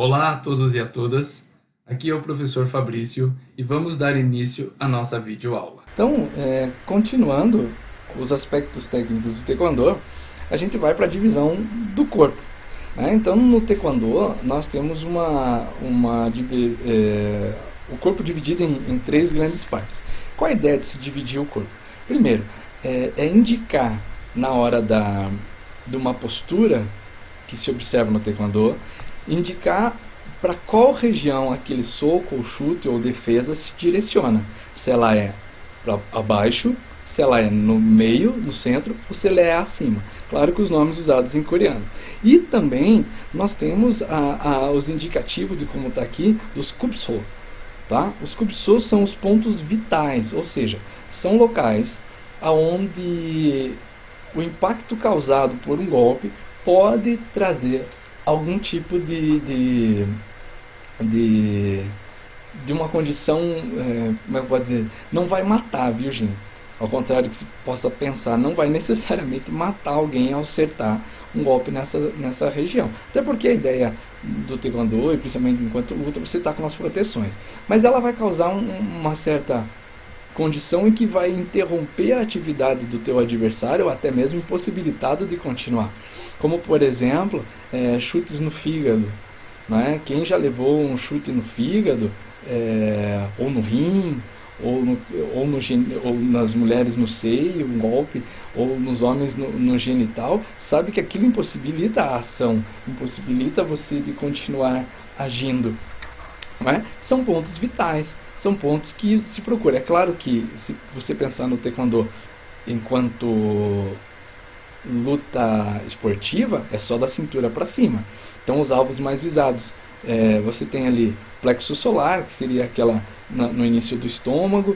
Olá a todos e a todas, aqui é o professor Fabrício e vamos dar início à nossa videoaula. Então, continuando os aspectos técnicos do Taekwondo, a gente vai para a divisão do corpo. Né? Então, no Taekwondo, nós temos o corpo dividido em três grandes partes. Qual a ideia de se dividir o corpo? Primeiro, é indicar na hora de uma postura que se observa no Taekwondo, indicar para qual região aquele soco ou chute ou defesa se direciona. Se ela é para abaixo, se ela é no meio, no centro, ou se ela é acima. Claro que os nomes usados em coreano. E também nós temos os indicativos de como está aqui dos kubso. Tá? Os kubso são os pontos vitais, ou seja, são locais onde o impacto causado por um golpe pode trazer algum tipo de, de uma condição, como é que eu posso dizer, não vai matar, viu, gente? Ao contrário do que se possa pensar, não vai necessariamente matar alguém ao acertar um golpe nessa região. Até porque a ideia do Taekwondo, e principalmente enquanto luta, você está com as proteções. Mas ela vai causar uma certa condição em que vai interromper a atividade do teu adversário ou até mesmo impossibilitado de continuar. Como, por exemplo, chutes no fígado. Né? Quem já levou um chute no fígado, ou no rim, ou nas mulheres no seio, um golpe, ou nos homens no genital, sabe que aquilo impossibilita a ação, impossibilita você de continuar agindo. Né? São pontos vitais, são pontos que se procura. É claro que se você pensar no Taekwondo enquanto luta esportiva, é só da cintura para cima. Então os alvos mais visados, você tem ali plexo solar, que seria aquela no início do estômago,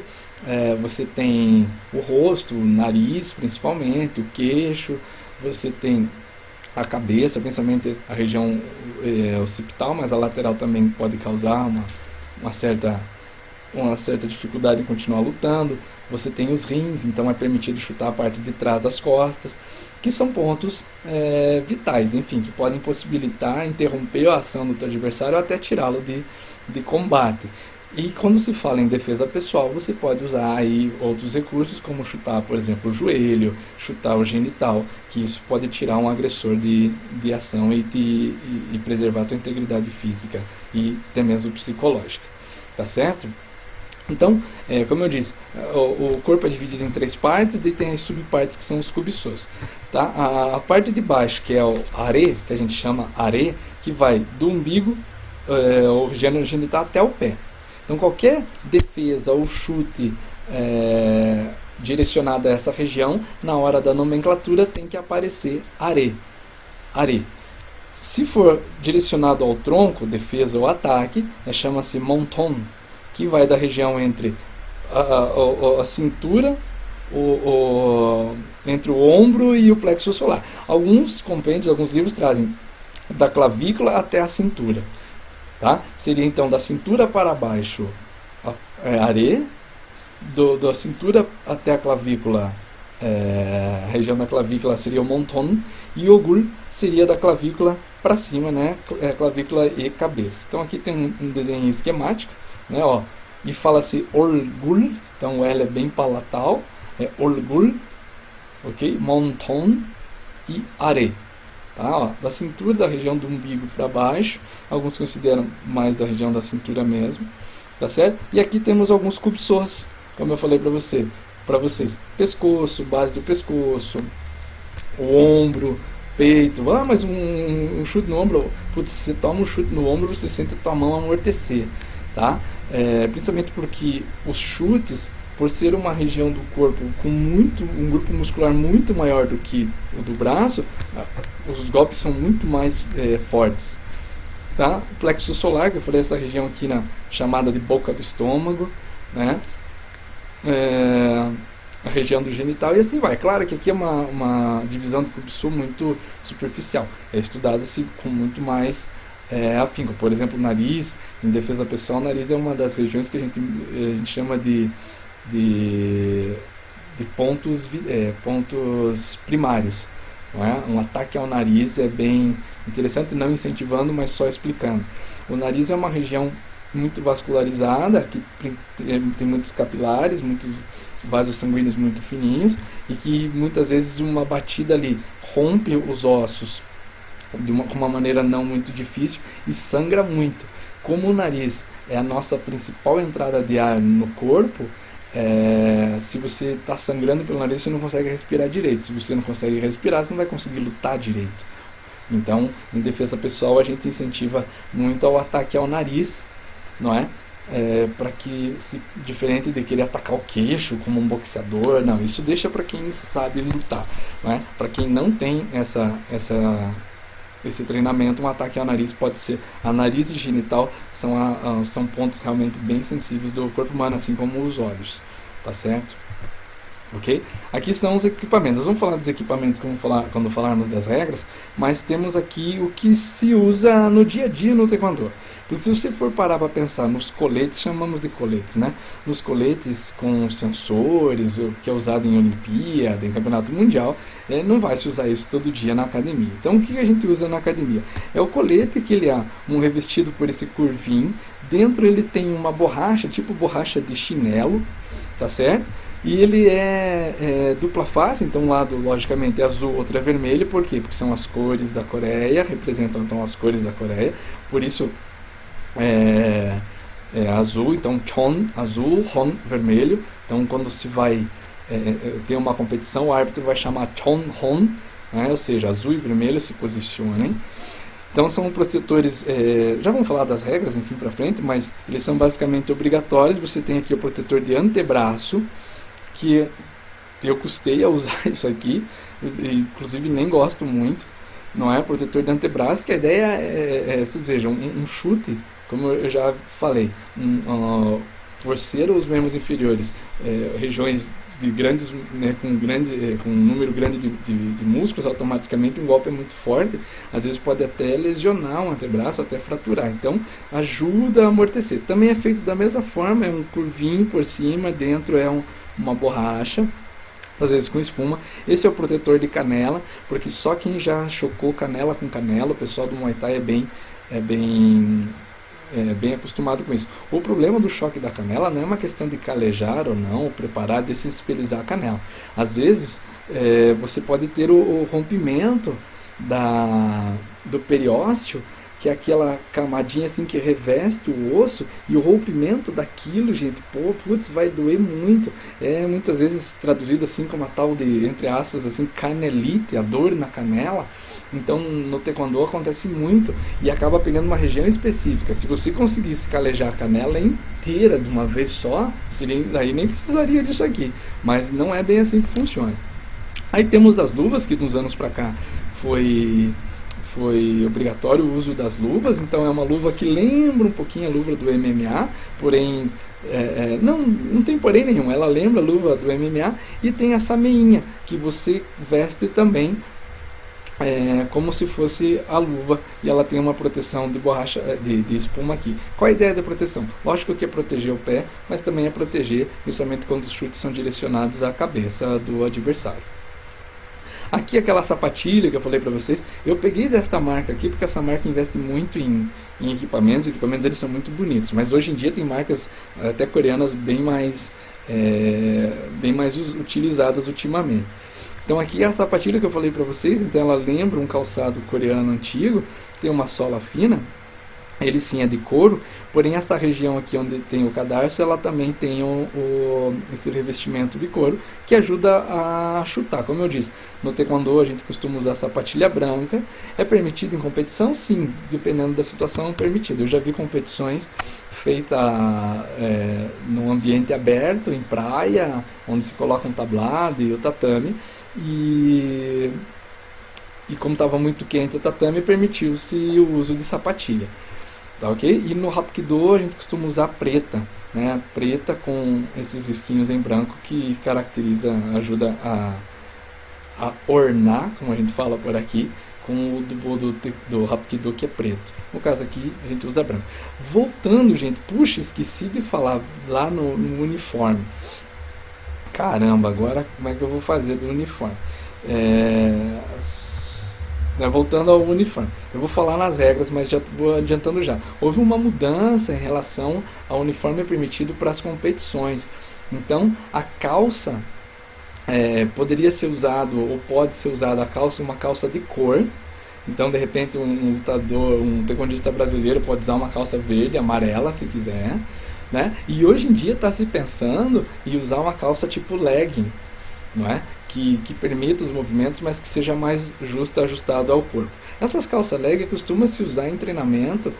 você tem o rosto, o nariz principalmente, o queixo, você tem a cabeça, principalmente a região occipital, mas a lateral também pode causar uma certa dificuldade em continuar lutando. Você tem os rins, então é permitido chutar a parte de trás das costas, que são pontos vitais, enfim, que podem possibilitar interromper a ação do teu adversário ou até tirá-lo de combate. E quando se fala em defesa pessoal, você pode usar aí outros recursos, como chutar, por exemplo, o joelho, chutar o genital, que isso pode tirar um agressor de ação e preservar a tua integridade física e até mesmo psicológica. Tá certo? Então, como eu disse, o corpo é dividido em três partes, daí tem as subpartes que são os kubsos. Tá? A parte de baixo, que é o are, que a gente chama are, que vai do umbigo, o gênero genital, até o pé. Então qualquer defesa ou chute direcionado a essa região, na hora da nomenclatura tem que aparecer are. Are. Se for direcionado ao tronco, defesa ou ataque, chama-se monton, que vai da região entre a cintura, entre o ombro e o plexo solar. Alguns compêndios, alguns livros trazem da clavícula até a cintura. Tá? Seria então da cintura para baixo are, da cintura até a clavícula, a região da clavícula seria o monton, e o gul seria da clavícula para cima, né? Clavícula e cabeça. Então aqui tem um desenho esquemático, né? Ó, e fala-se orgul, então o L é bem palatal, orgul, ok? Monton e are. Tá, ó, da cintura, da região do umbigo para baixo, alguns consideram mais da região da cintura mesmo, tá certo? E aqui temos alguns kubsos, como eu falei para vocês, pescoço, base do pescoço, o ombro, peito. Mas um chute no ombro, putz, você toma um chute no ombro, você sente a tua mão amortecer, tá? Principalmente porque os chutes, por ser uma região do corpo com um grupo muscular muito maior do que o do braço, os golpes são muito mais fortes. Tá? O plexo solar, que eu falei, essa região aqui chamada de boca do estômago, né? A região do genital, e assim vai. Claro que aqui é uma divisão de kubsu muito superficial, é estudada-se com muito mais afinco. Por exemplo, o nariz, em defesa pessoal, o nariz é uma das regiões que a gente chama de pontos primários. Não é? Um ataque ao nariz é bem Interessante, não incentivando, mas só explicando. O nariz é uma região muito vascularizada, que tem muitos capilares, muitos vasos sanguíneos muito fininhos, e que muitas vezes uma batida ali rompe os ossos com uma maneira não muito difícil e sangra muito. Como o nariz é a nossa principal entrada de ar no corpo, se você está sangrando pelo nariz, você não consegue respirar direito. Se você não consegue respirar, você não vai conseguir lutar direito. Então, em defesa pessoal, a gente incentiva muito ao ataque ao nariz, não é? Para que, diferente de querer atacar o queixo como um boxeador, não, isso deixa para quem sabe lutar, não é? Para quem não tem esse treinamento, um ataque ao nariz pode ser. A nariz e genital são pontos realmente bem sensíveis do corpo humano, assim como os olhos, tá certo? Ok? Aqui são os equipamentos. Vamos falar dos equipamentos quando falarmos das regras, mas temos aqui o que se usa no dia a dia no taekwondo. Porque se você for parar para pensar nos coletes, chamamos de coletes, né? Nos coletes com sensores, o que é usado em Olimpíada, em Campeonato Mundial, não vai se usar isso todo dia na academia. Então o que a gente usa na academia? É o colete, que ele é um revestido por esse curvinho. Dentro ele tem uma borracha, tipo borracha de chinelo, tá certo? E ele é dupla face, então um lado logicamente é azul, outro é vermelho. Por quê? Porque são as cores da Coreia, representam então as cores da Coreia. Por isso é azul, então Chon, azul, Hon, vermelho. Então quando se vai ter uma competição, o árbitro vai chamar Chon, Hon, né? Ou seja, azul e vermelho se posicionem. Então são protetores, já vamos falar das regras, enfim, para frente, mas eles são basicamente obrigatórios. Você tem aqui o protetor de antebraço, que eu custei a usar isso aqui, inclusive nem gosto muito, não é? Protetor de antebraço, que a ideia vocês vejam, um chute, como eu já falei, por ser os membros inferiores, regiões de grandes, né, com um número grande de músculos, automaticamente um golpe é muito forte, às vezes pode até lesionar um antebraço, até fraturar. Então ajuda a amortecer. Também é feito da mesma forma, é um curvinho por cima, dentro é uma borracha, às vezes com espuma. Esse é o protetor de canela, porque só quem já chocou canela com canela, o pessoal do Muay Thai é bem acostumado com isso. O problema do choque da canela não é uma questão de calejar ou não, ou preparar, dessensibilizar a canela. Às vezes você pode ter o rompimento do periósteo, que é aquela camadinha assim que reveste o osso, e o rompimento daquilo, gente, vai doer muito. Muitas vezes traduzido assim como a tal de, entre aspas, assim, canelite, a dor na canela. Então no taekwondo acontece muito e acaba pegando uma região específica. Se você conseguisse calejar a canela inteira de uma vez só, aí nem precisaria disso aqui, mas não é bem assim que funciona. Aí temos as luvas, que nos anos pra cá foi obrigatório o uso das luvas. Então é uma luva que lembra um pouquinho a luva do MMA, porém não tem porém nenhum, ela lembra a luva do MMA, e tem essa meinha que você veste também como se fosse a luva, e ela tem uma proteção de borracha, de espuma aqui. Qual a ideia da proteção? Lógico que é proteger o pé, mas também é proteger justamente quando os chutes são direcionados à cabeça do adversário. Aqui aquela sapatilha que eu falei para vocês, eu peguei desta marca aqui porque essa marca investe muito em equipamentos. Os equipamentos deles são muito bonitos, mas hoje em dia tem marcas até coreanas bem mais utilizadas ultimamente. Então aqui é a sapatilha que eu falei para vocês, então ela lembra um calçado coreano antigo, tem uma sola fina. Ele sim é de couro, porém essa região aqui onde tem o cadarço, ela também tem esse revestimento de couro, que ajuda a chutar. Como eu disse, no taekwondo a gente costuma usar sapatilha branca. É permitido em competição? Sim, dependendo da situação é permitido. Eu já vi competições feitas num ambiente aberto, em praia, onde se coloca um tablado e o tatame, e como estava muito quente o tatame, permitiu-se o uso de sapatilha. Tá, ok? E no Hapkido a gente costuma usar preta, né? Preta com esses risquinhos em branco que caracteriza, ajuda a ornar, como a gente fala por aqui, com o do Hapkido, que é preto. No caso aqui a gente usa branco. Voltando, gente, puxa, esqueci de falar lá no uniforme. Caramba, agora como é que eu vou fazer do uniforme? Voltando ao uniforme, eu vou falar nas regras, mas já vou adiantando já. Houve uma mudança em relação ao uniforme permitido para as competições. Então, a calça poderia ser usado, ou pode ser usada a calça, uma calça de cor. Então, de repente, um lutador, um taekwondista brasileiro pode usar uma calça verde, amarela, se quiser, né? E hoje em dia está se pensando em usar uma calça tipo legging, não é? Que permita os movimentos, mas que seja mais justo, ajustado ao corpo. Essas calças leg costumam se usar em treinamento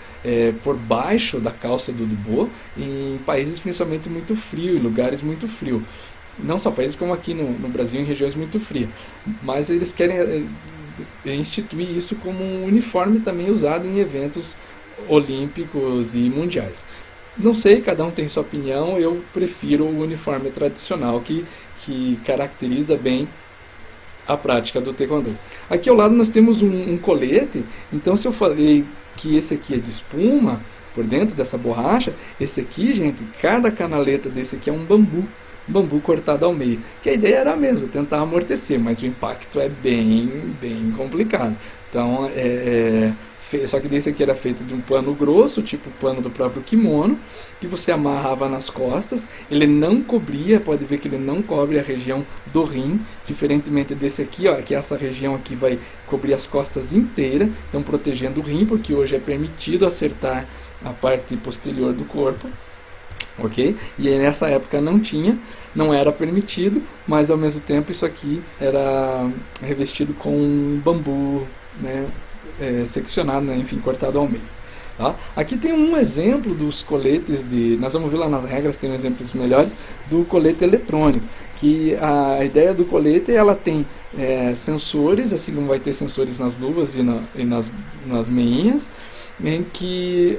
por baixo da calça do Dubo, em países principalmente muito frios, em lugares muito frios. Não só países como aqui no Brasil, em regiões muito frias. Mas eles querem instituir isso como um uniforme também usado em eventos olímpicos e mundiais. Não sei, cada um tem sua opinião, eu prefiro o uniforme tradicional que caracteriza bem a prática do taekwondo. Aqui ao lado nós temos um colete, então se eu falei que esse aqui é de espuma, por dentro dessa borracha, esse aqui, gente, cada canaleta desse aqui é um bambu cortado ao meio, que a ideia era mesmo, tentar amortecer, mas o impacto é bem complicado. Então, só que desse aqui era feito de um pano grosso, tipo o pano do próprio kimono, que você amarrava nas costas. Ele não cobria, pode ver que ele não cobre a região do rim, diferentemente desse aqui, ó, que essa região aqui vai cobrir as costas inteiras, então protegendo o rim, porque hoje é permitido acertar a parte posterior do corpo. Ok? E aí, nessa época não era permitido, mas ao mesmo tempo isso aqui era revestido com bambu, né, seccionado, né, enfim, cortado ao meio. Tá? Aqui tem um exemplo dos coletes nós vamos ver lá nas regras, tem exemplos melhores do colete eletrônico, que a ideia do colete, ela tem sensores, assim como vai ter sensores nas luvas e nas meinhas, em que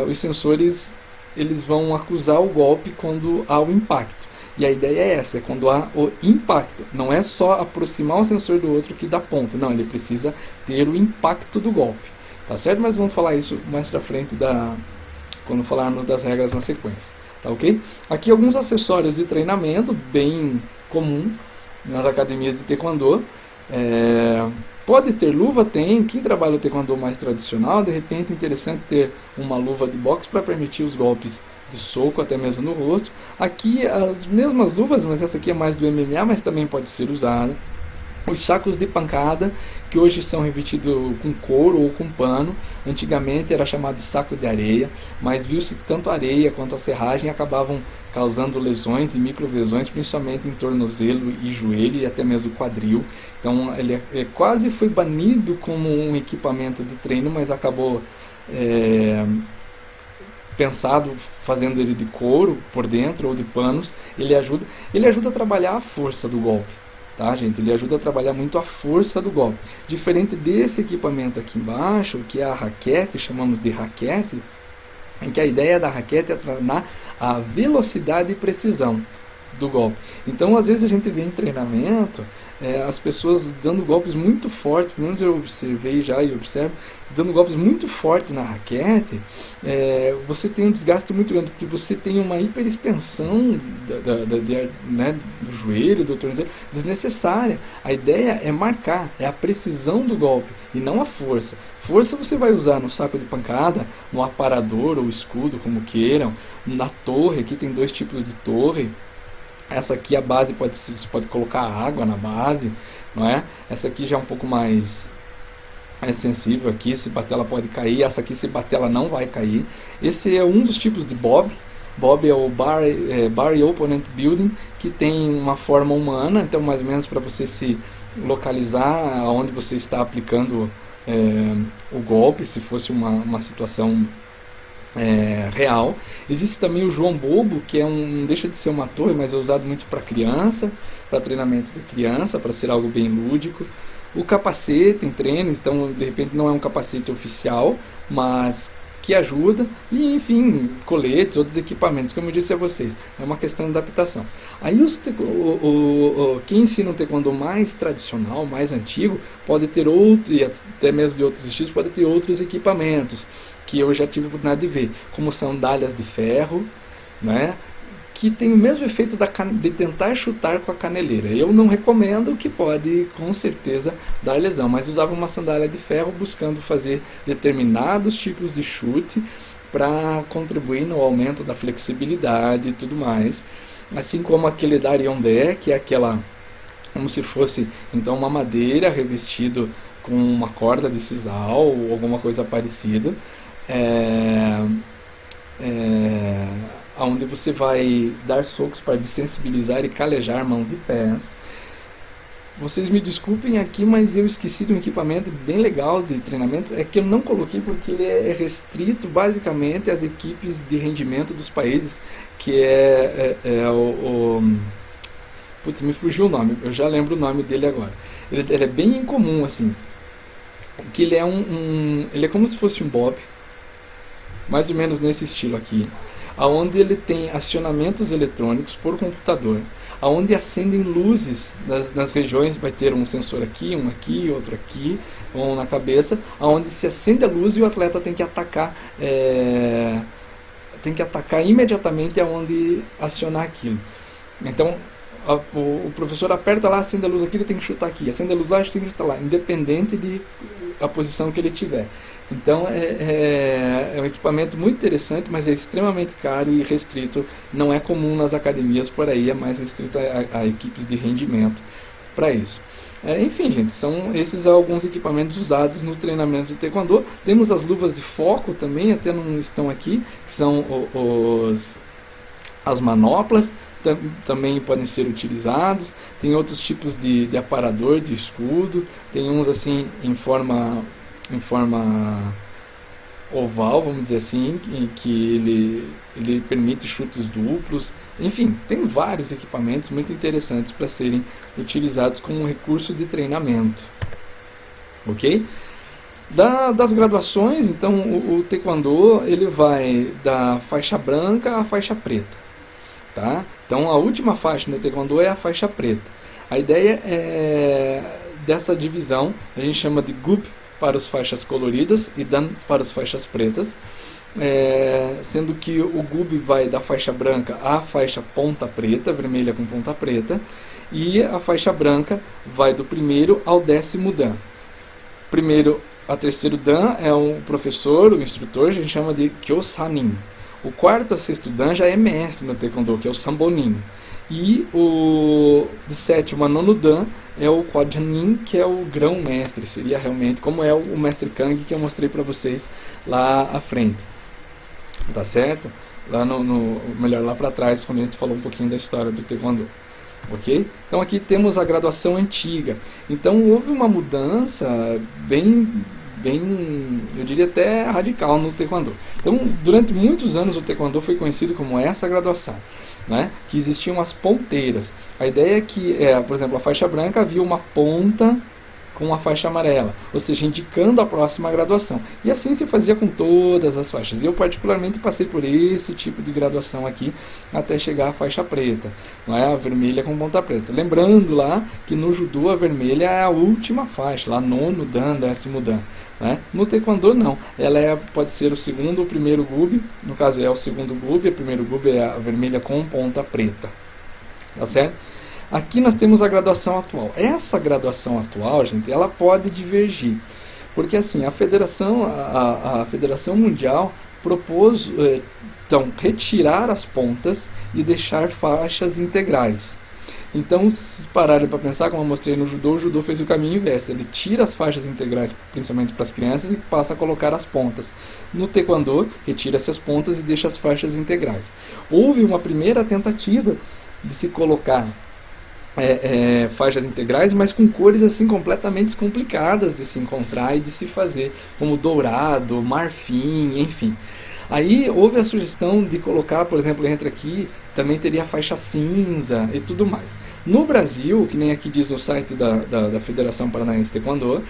os sensores eles vão acusar o golpe quando há o impacto. E a ideia é essa, é quando há o impacto. Não é só aproximar o sensor do outro que dá ponto. Não, ele precisa ter o impacto do golpe. Tá certo? Mas vamos falar isso mais pra frente quando falarmos das regras na sequência. Tá ok? Aqui alguns acessórios de treinamento, bem comum nas academias de taekwondo. Pode ter luva? Tem. Quem trabalha o taekwondo mais tradicional, de repente é interessante ter uma luva de boxe para permitir os golpes de soco, até mesmo no rosto. Aqui as mesmas luvas, mas essa aqui é mais do MMA, mas também pode ser usada. Os sacos de pancada, que hoje são revestidos com couro ou com pano. Antigamente era chamado de saco de areia, mas viu-se que tanto a areia quanto a serragem acabavam causando lesões e microlesões, principalmente em tornozelo e joelho e até mesmo quadril. Então ele quase foi banido como um equipamento de treino, mas acabou pensado fazendo ele de couro por dentro ou de panos. Ele ajuda a trabalhar a força do golpe. Tá, gente? Ele ajuda a trabalhar muito a força do golpe. Diferente desse equipamento aqui embaixo, que é a raquete, chamamos de raquete, em que a ideia da raquete é treinar a velocidade e precisão do golpe. Então, às vezes a gente vê em treinamento as pessoas dando golpes muito fortes, pelo menos eu observei já e observo, dando golpes muito fortes na raquete. Você tem um desgaste muito grande, porque você tem uma hiperextensão do joelho, do tornozelo, desnecessária. A ideia é marcar, é a precisão do golpe e não a força. Força você vai usar no saco de pancada, no aparador ou escudo, como queiram, na torre. Aqui tem dois tipos de torre. Essa aqui a base você pode colocar água na base, não é? Essa aqui já é um pouco mais sensível aqui, se bater ela pode cair. Essa aqui se bater ela não vai cair. Esse é um dos tipos de bob. Bob é o Bar Opponent Building, que tem uma forma humana, então mais ou menos para você se localizar onde você está aplicando o golpe, se fosse uma situação real. Existe também o João Bobo, que não deixa de ser uma torre, mas é usado muito para criança, para treinamento de criança, para ser algo bem lúdico. O capacete em treinos, então de repente não é um capacete oficial, mas que ajuda. E enfim, coletes, outros equipamentos, como eu disse a vocês, é uma questão de adaptação. Aí quem ensina um taekwondo mais tradicional, mais antigo, pode ter outro, e até mesmo de outros estilos, pode ter outros equipamentos que eu já tive a oportunidade de ver, como sandálias de ferro, né, que tem o mesmo efeito de tentar chutar com a caneleira. Eu não recomendo, que pode com certeza dar lesão, mas usava uma sandália de ferro buscando fazer determinados tipos de chute para contribuir no aumento da flexibilidade e tudo mais. Assim como aquele Darionde, que é aquela, como se fosse então uma madeira revestido com uma corda de sisal ou alguma coisa parecida, onde você vai dar socos para desensibilizar e calejar mãos e pés. Vocês me desculpem aqui, mas eu esqueci de um equipamento bem legal de treinamento, é que eu não coloquei porque ele é restrito basicamente às equipes de rendimento dos países, que putz, me fugiu o nome, eu já lembro o nome dele agora. Ele é bem incomum, assim, que ele é ele é como se fosse um bob, mais ou menos nesse estilo aqui, onde ele tem acionamentos eletrônicos por computador, onde acendem luzes nas regiões, vai ter um sensor aqui, outro aqui, um na cabeça, onde se acende a luz e o atleta tem que atacar imediatamente aonde acionar aquilo. Então o professor aperta lá, acende a luz aqui, ele tem que chutar aqui, acende a luz lá, ele tem que chutar lá, independente de a posição que ele tiver. Então é um equipamento muito interessante, mas é extremamente caro e restrito. Não é comum nas academias por aí, é mais restrito a equipes de rendimento para isso. Enfim, gente, são esses alguns equipamentos usados no treinamento de taekwondo. Temos as luvas de foco também, até não estão aqui, que são as manoplas, também podem ser utilizados. Tem outros tipos de aparador, de escudo, tem uns assim em forma oval, vamos dizer assim, que ele permite chutes duplos. Enfim, tem vários equipamentos muito interessantes para serem utilizados como recurso de treinamento. Ok? Das graduações, então o taekwondo ele vai da faixa branca à faixa preta. Tá? Então a última faixa no taekwondo é a faixa preta. A ideia dessa divisão a gente chama de gup para as faixas coloridas e dan para as faixas pretas, sendo que o gub vai da faixa branca à faixa ponta preta, vermelha com ponta preta, e a faixa branca vai do primeiro ao 10º dan. Primeiro a terceiro dan é um professor, o instrutor, a gente chama de kyosanin. O quarto a sexto dan já é mestre no taekwondo, que é o sambonin. E o de sétimo a nono dan é o Quadjanin, que é o grão-mestre, seria realmente como é o mestre Kang que eu mostrei para vocês lá à frente. Tá certo? Lá melhor lá para trás, quando a gente falou um pouquinho da história do taekwondo. Ok? Então aqui temos a graduação antiga. Então houve uma mudança bem, eu diria até radical no taekwondo. Então, durante muitos anos o taekwondo foi conhecido como essa graduação, né? Que existiam as ponteiras. A ideia é que, por exemplo, a faixa branca havia uma ponta com a faixa amarela, ou seja, indicando a próxima graduação. E assim se fazia com todas as faixas. Eu particularmente passei por esse tipo de graduação aqui até chegar à faixa preta, não é? A vermelha com ponta preta. Lembrando lá que no judô a vermelha é a última faixa, lá nono dan, 10º dan. Né? No taekwondo não, ela pode ser o segundo ou primeiro gub, no caso é o segundo gub, o primeiro gub é a vermelha com ponta preta, tá certo? Aqui nós temos a graduação atual. Essa graduação atual, gente, ela pode divergir, porque assim, a Federação Mundial propôs então, retirar as pontas e deixar faixas integrais. Então, se pararem para pensar, como eu mostrei no judô, o judô fez o caminho inverso. Ele tira as faixas integrais, principalmente para as crianças, e passa a colocar as pontas. No taekwondo, retira-se as pontas e deixa as faixas integrais. Houve uma primeira tentativa de se colocar faixas integrais, mas com cores assim completamente complicadas de se encontrar e de se fazer, como dourado, marfim, enfim. Aí houve a sugestão de colocar, por exemplo, entre aqui, também teria a faixa cinza e tudo mais. No Brasil, que nem aqui diz no site da Federação Paranaense de Taekwondo,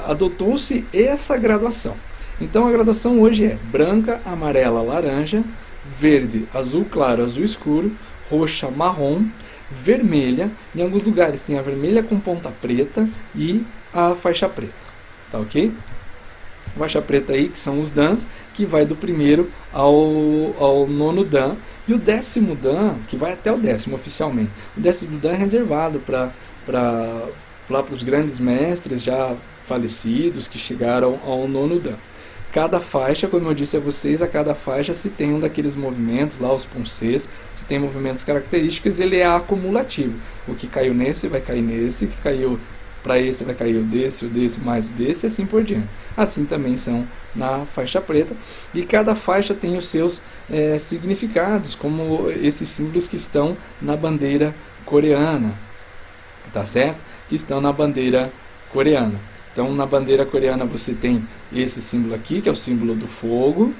adotou-se essa graduação. Então a graduação hoje é branca, amarela, laranja, verde, azul claro, azul escuro, roxa, marrom, vermelha. Em alguns lugares tem a vermelha com ponta preta e a faixa preta. Tá ok? Faixa preta aí, que são os dans, que vai do primeiro ao nono Dan, e o 10º Dan, que vai até o 10º oficialmente. O 10º Dan é reservado para os grandes mestres já falecidos que chegaram ao nono Dan. Cada faixa, como eu disse a vocês, a cada faixa se tem um daqueles movimentos, lá os poncês, se tem movimentos característicos, ele é acumulativo. O que caiu nesse vai cair nesse, o que caiu para esse vai cair o desse mais o desse, e assim por diante. Assim também são na faixa preta, e cada faixa tem os seus significados, como esses símbolos que estão na bandeira coreana, tá certo? Que estão na bandeira coreana. Então, na bandeira coreana você tem esse símbolo aqui, que é o símbolo do fogo.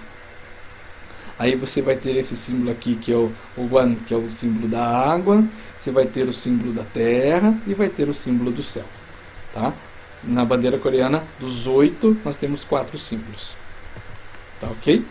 Aí você vai ter esse símbolo aqui, que é o Wan, que é o símbolo da água. Você vai ter o símbolo da terra e vai ter o símbolo do céu. Tá? Na bandeira coreana, dos 8, nós temos 4 símbolos. Tá ok?